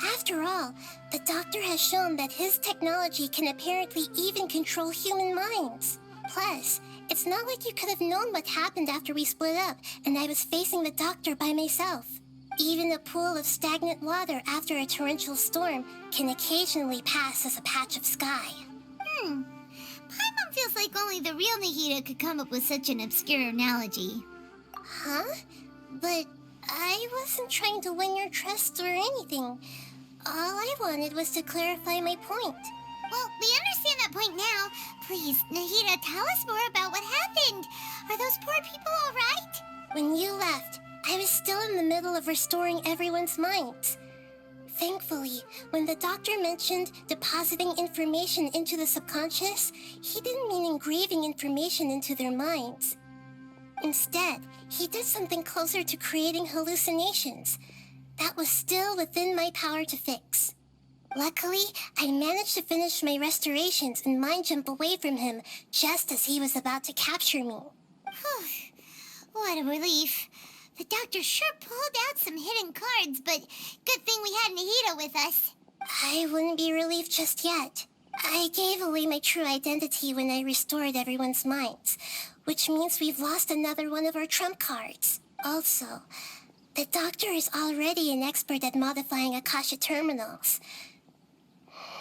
After all, the Doctor has shown that his technology can apparently even control human minds. Plus, it's not like you could have known what happened after we split up and I was facing the Doctor by myself. Even a pool of stagnant water after a torrential storm can occasionally pass as a patch of sky. Paimon feels like only the real Nahida could come up with such an obscure analogy. Huh? But I wasn't trying to win your trust or anything. All I wanted was to clarify my point. Well, we understand that point now. Please, Nahida, tell us more about what happened. Are those poor people all right? When you left, I was still in the middle of restoring everyone's minds. Thankfully, when the Doctor mentioned depositing information into the subconscious, he didn't mean engraving information into their minds. Instead, he did something closer to creating hallucinations. That was still within my power to fix. Luckily, I managed to finish my restorations and mind jump away from him just as he was about to capture me. What a relief. The Doctor sure pulled out some hidden cards, but good thing we had Nahida with us. I wouldn't be relieved just yet. I gave away my true identity when I restored everyone's minds, which means we've lost another one of our trump cards. Also, the Doctor is already an expert at modifying Akasha terminals.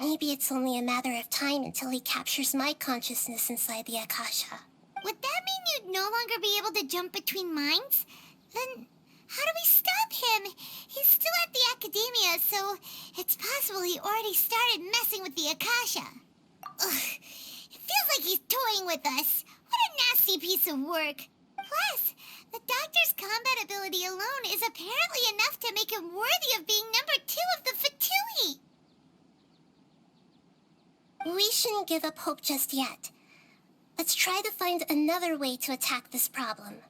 Maybe it's only a matter of time until he captures my consciousness inside the Akasha. Would that mean you'd no longer be able to jump between minds? Then how do we stop him? He's still at the Academia, so it's possible he already started messing with the Akasha. Ugh, it feels like he's toying with us. What a nasty piece of work. Plus, the Doctor's combat ability alone is apparently enough to make him worthy of being number 2 of the Fatui. We shouldn't give up hope just yet. Let's try to find another way to attack this problem.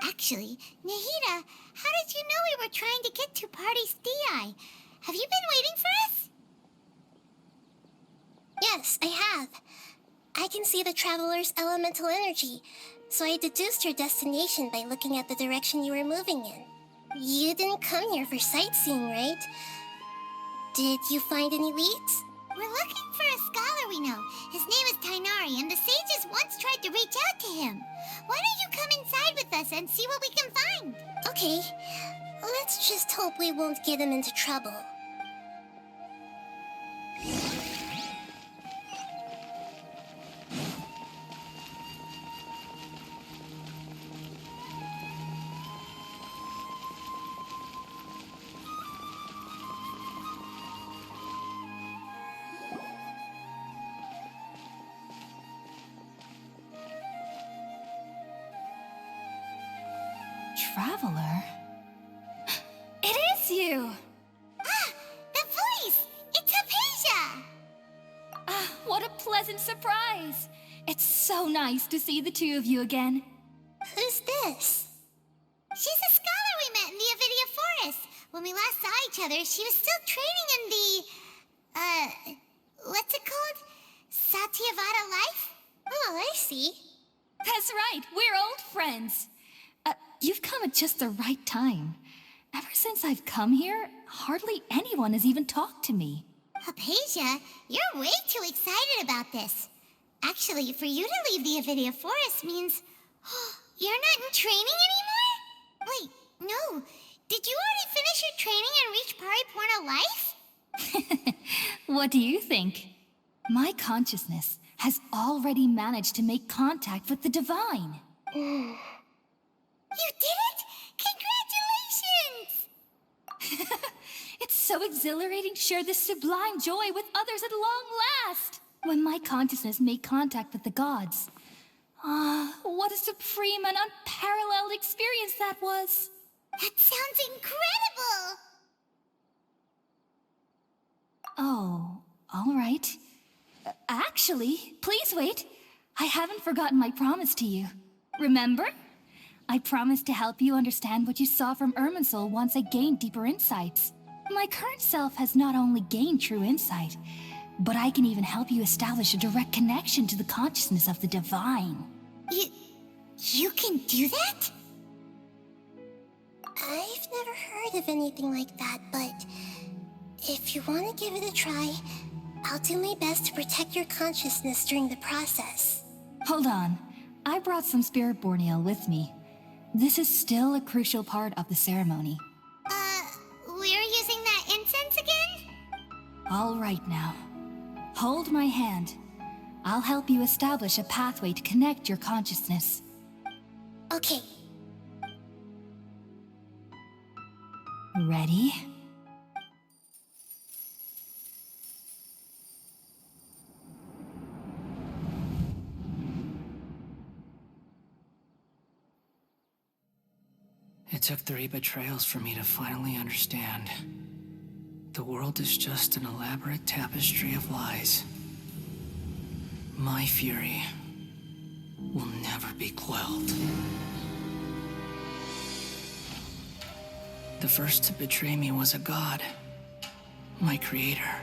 Actually, Nahida, how did you know we were trying to get to Party's DI? Have you been waiting for us? Yes, I have. I can see the traveler's elemental energy, so I deduced your destination by looking at the direction you were moving in. You didn't come here for sightseeing, right? Did you find any leads? We're looking for a scholar we know. His name is Tainari, and the sages once tried to reach out to him. Why don't you come inside with us and see what we can find? Okay, let's just hope we won't get him into trouble. Traveler? It is you! Ah, the voice! It's Hypatia! Ah, what a pleasant surprise! It's so nice to see the two of you again. Who's this? She's a scholar we met in the Avidia Forest. When we last saw each other, she was still training in the... what's it called? Satyavada life? Oh, I see. That's right, we're old friends. You've come at just the right time. Ever since I've come here, hardly anyone has even talked to me. Hypatia, you're way too excited about this. Actually, for you to leave the Avidia Forest means... you're not in training anymore? Wait, no. Did you already finish your training and reach Paripurna life? What do you think? My consciousness has already managed to make contact with the divine. You did it! Congratulations! It's so exhilarating to share this sublime joy with others at long last! When my consciousness made contact with the gods. Ah, what a supreme and unparalleled experience that was! That sounds incredible! Oh, all right. Actually, please wait. I haven't forgotten my promise to you. Remember? I promised to help you understand what you saw from Irminsul once I gained deeper insights. My current self has not only gained true insight, but I can even help you establish a direct connection to the consciousness of the divine. You can do that? I've never heard of anything like that, but if you want to give it a try, I'll do my best to protect your consciousness during the process. Hold on. I brought some spirit borneal with me. This is still a crucial part of the ceremony. We're using that incense again? All right now. Hold my hand. I'll help you establish a pathway to connect your consciousness. Okay. Ready? It took 3 betrayals for me to finally understand. The world is just an elaborate tapestry of lies. My fury will never be quelled. The first to betray me was a god. My creator.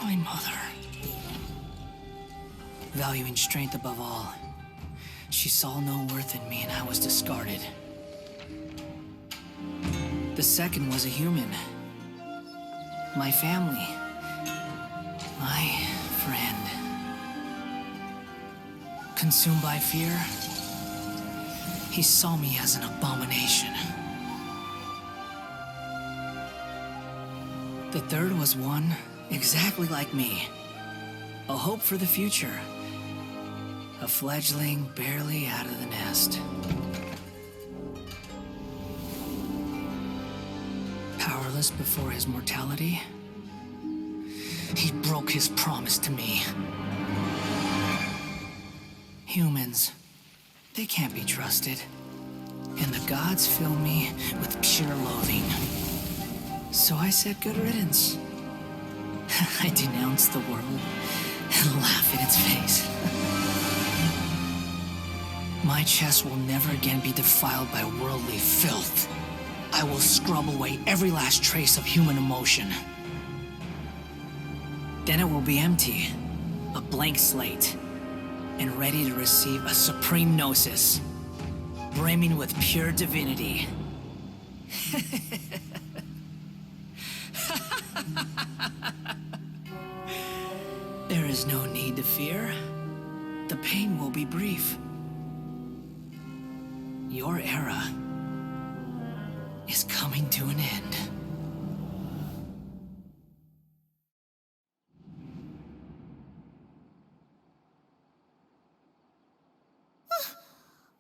My mother. Valuing strength above all, she saw no worth in me and I was discarded. The second was a human. My family. My friend. Consumed by fear, he saw me as an abomination. The third was one exactly like me. A hope for the future. A fledgling barely out of the nest. Powerless before his mortality, he broke his promise to me. Humans, they can't be trusted. And the gods fill me with pure loathing. So I said good riddance. I denounce the world and laugh in its face. My chest will never again be defiled by worldly filth. I will scrub away every last trace of human emotion. Then it will be empty, a blank slate, and ready to receive a supreme gnosis, brimming with pure divinity. There is no need to fear. The pain will be brief. Your era is coming to an end.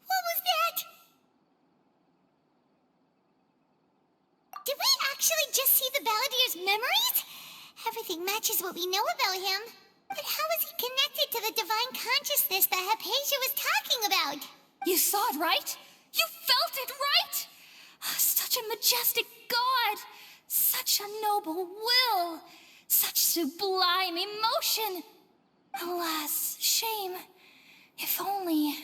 What was that? Did we actually just see the Balladier's memories? Everything matches what we know about him. But how is he connected to the divine consciousness that Hypatia was talking about? You saw it, right? You felt it, right? Such a majestic god! Such a noble will! Such sublime emotion! Alas, shame. If only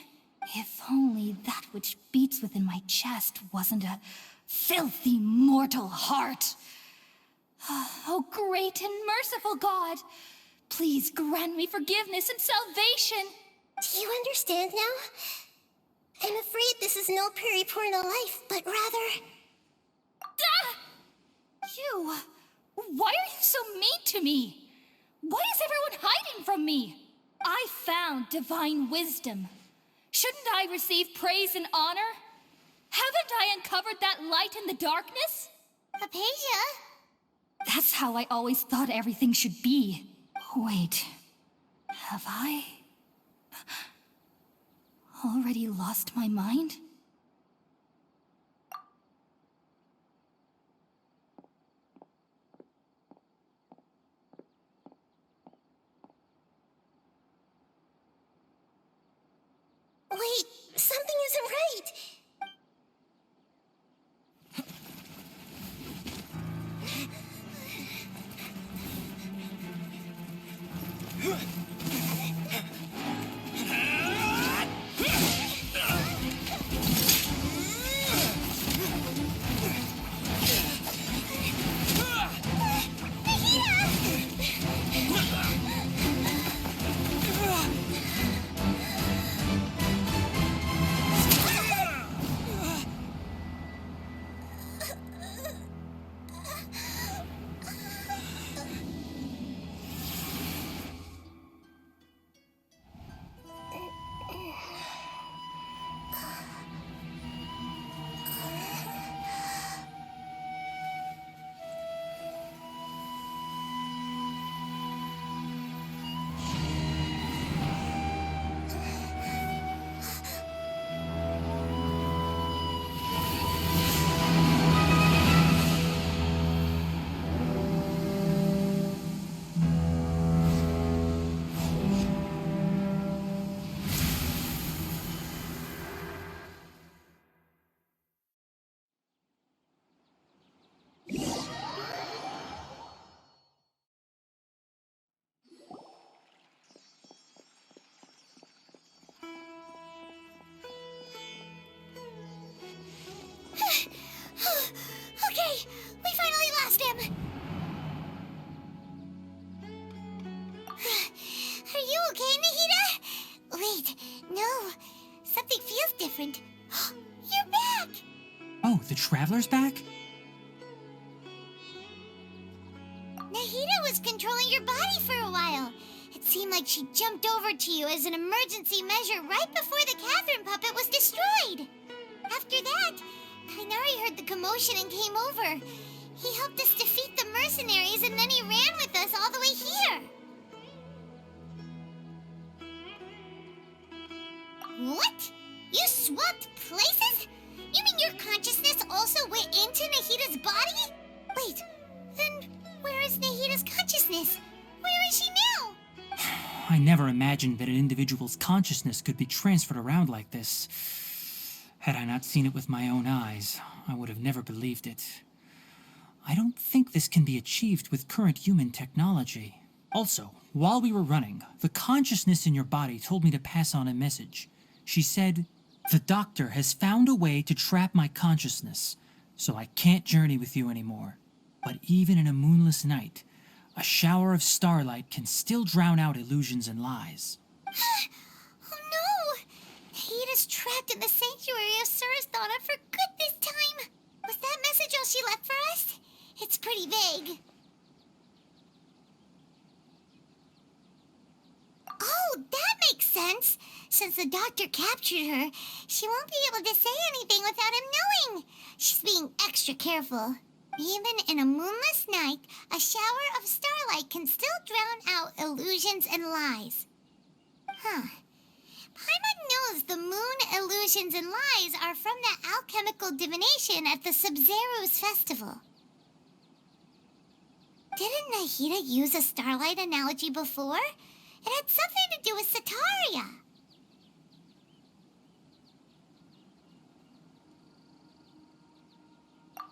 that which beats within my chest wasn't a filthy mortal heart. Oh, great and merciful God! Please grant me forgiveness and salvation! Do you understand now? I'm afraid this is no periporno life, but rather... Ah! You! Why are you so mean to me? Why is everyone hiding from me? I found divine wisdom. Shouldn't I receive praise and honor? Haven't I uncovered that light in the darkness? Hypatia? That's how I always thought everything should be. Wait, have I already lost my mind? Wait, something isn't right. Okay, we finally lost him. Are you okay, Nahida? Wait, no. Something feels different. You're back! Oh, the Traveler's back? Nahida was controlling your body for a while. It seemed like she jumped over to you as an emergency measure right before the Katheryne puppet was destroyed. After that, Kainari heard the commotion and came over. He helped us defeat the mercenaries and then he ran with us all the way here. What? You swapped places? You mean your consciousness also went into Nahida's body? Wait, then where is Nahida's consciousness? Where is she now? I never imagined that an individual's consciousness could be transferred around like this. Had I not seen it with my own eyes, I would have never believed it. I don't think this can be achieved with current human technology. Also, while we were running, the consciousness in your body told me to pass on a message. She said, "The doctor has found a way to trap my consciousness, so I can't journey with you anymore. But even in a moonless night, a shower of starlight can still drown out illusions and lies. Oh no! Nahida's trapped in the sanctuary of Surasthana for good this time! Was that message all she left for us? It's pretty vague. Oh, that makes sense! Since the doctor captured her, she won't be able to say anything without him knowing. She's being extra careful. Even in a moonless night, a shower of starlight can still drown out illusions and lies. Huh. Paimon knows the moon illusions and lies are from that alchemical divination at the Sub-Zero's festival. Didn't Nahida use a starlight analogy before? It had something to do with Sataria.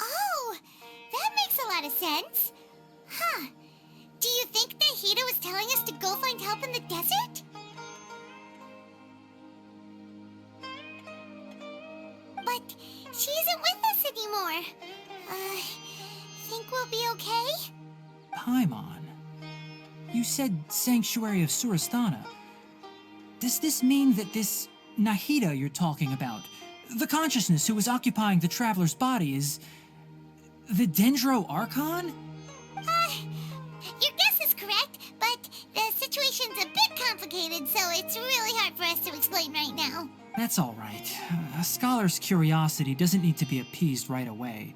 Oh, that makes a lot of sense. Huh. Do you think Nahida was telling us to go find help in the desert? But she isn't with us anymore. Think we'll be okay? Paimon, you said Sanctuary of Surasthana. Does this mean that this Nahida you're talking about, the consciousness who is occupying the traveler's body, is the Dendro Archon? Your guess is correct, but the situation's a bit complicated, so it's really hard for us to explain right now. That's all right. A scholar's curiosity doesn't need to be appeased right away.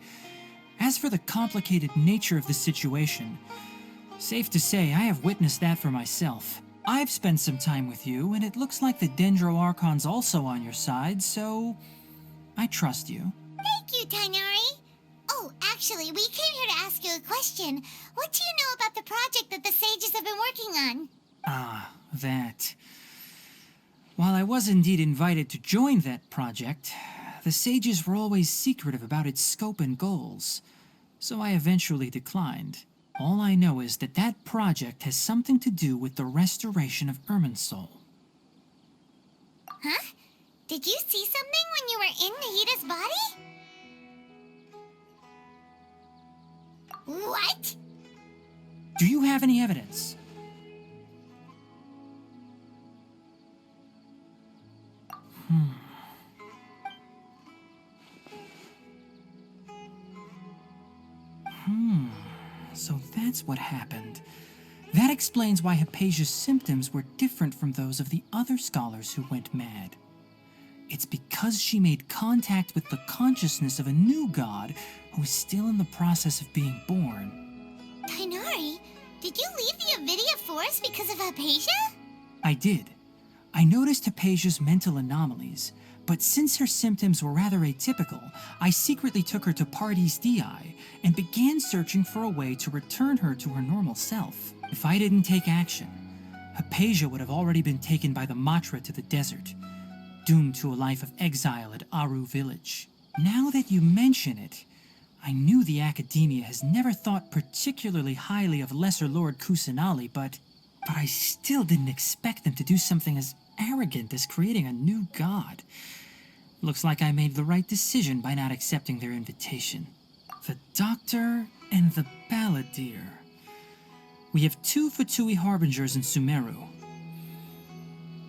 As for the complicated nature of the situation, safe to say I have witnessed that for myself. I've spent some time with you, and it looks like the Dendro Archon's also on your side, so I trust you. Thank you, Tighnari. Oh, actually, we came here to ask you a question. What do you know about the project that the sages have been working on? Ah, that. While I was indeed invited to join that project, the sages were always secretive about its scope and goals, so I eventually declined. All I know is that that project has something to do with the restoration of Irminsul. Huh? Did you see something when you were in Nahida's body? What? Do you have any evidence? So that's what happened. That explains why Hypatia's symptoms were different from those of the other scholars who went mad. It's because she made contact with the consciousness of a new god who is still in the process of being born. Tighnari, did you leave the Avidia Forest because of Hypatia? I did. I noticed Hypatia's mental anomalies, but since her symptoms were rather atypical, I secretly took her to Pardis Dii and began searching for a way to return her to her normal self. If I didn't take action, Hypatia would have already been taken by the Matra to the desert, doomed to a life of exile at Aru village. Now that you mention it, I knew the Academia has never thought particularly highly of Lesser Lord Kusanali, but I still didn't expect them to do something as arrogant as creating a new god. Looks like I made the right decision by not accepting their invitation. The Doctor and the Balladeer. We have 2 Fatui Harbingers in Sumeru.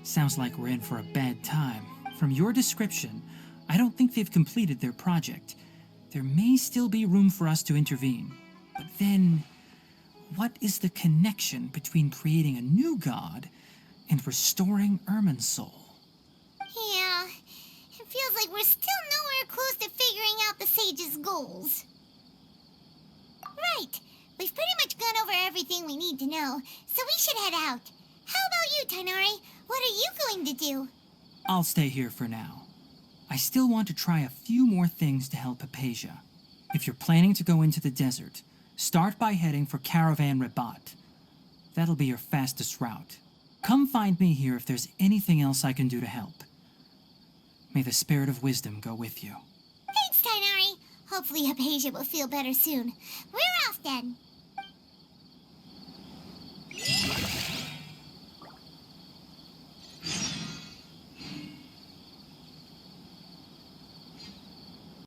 Sounds like we're in for a bad time. From your description, I don't think they've completed their project. There may still be room for us to intervene. But then, what is the connection between creating a new god and restoring Irminsul? Yeah, it feels like we're still nowhere close to figuring out the sage's goals. Right, we've pretty much gone over everything we need to know, so we should head out. How about you, Tighnari? What are you going to do? I'll stay here for now. I still want to try a few more things to help Hypatia. If you're planning to go into the desert, start by heading for Caravan Rabat. That'll be your fastest route. Come find me here if there's anything else I can do to help. May the spirit of wisdom go with you. Thanks, Tighnari. Hopefully Hypatia will feel better soon. We're off then.